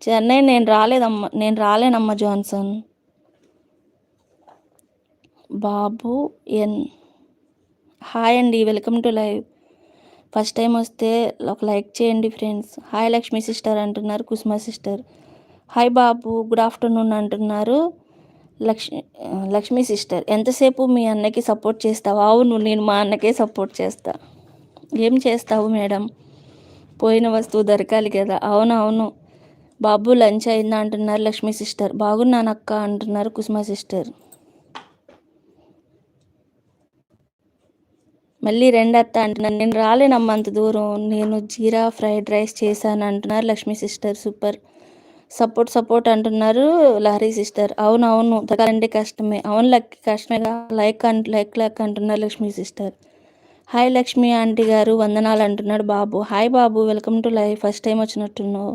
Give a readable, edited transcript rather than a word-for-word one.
చెన్నై నేను రాలేనమ్మా జాన్సన్. బాబు ఎన్ హాయ్ అండి, welcome to live. First time వస్తే ఒక లైక్ చేయండి ఫ్రెండ్స్. హాయ్ లక్ష్మీ సిస్టర్ అంటున్నారు, కుసుమ సిస్టర్. హాయ్ బాబు, గుడ్ ఆఫ్టర్నూన్ అంటున్నారు లక్ష్మీ సిస్టర్. ఎంతసేపు మీ అన్నకి సపోర్ట్ చేస్తావు? అవును, నేను మా అన్నకే సపోర్ట్ చేస్తా. ఏం చేస్తావు మేడం, పోయిన వస్తువు దొరకాలి కదా. అవును బాబు, లంచ్ అయిందా అంటున్నారు లక్ష్మీ సిస్టర్. బాగున్నానక్క అంటున్నారు కుసుమ సిస్టర్. మళ్ళీ రెండత్త అంటున్నారు. నేను రాలేనమ్మా అంత దూరం, నేను జీరా ఫ్రైడ్ రైస్ చేశాను అంటున్నారు లక్ష్మీ సిస్టర్. సూపర్. సపోర్ట్ అంటున్నారు లహరి సిస్టర్. అవును తగాలంటే కష్టమే. అవును కష్టమేగా. లైక్ అంటున్నారు Lakshmi sister. Hi Lakshmi aunty garu, వందనాలు అంటున్నాడు Babu. Hi Babu, welcome to live. First time వచ్చినట్టున్నావు.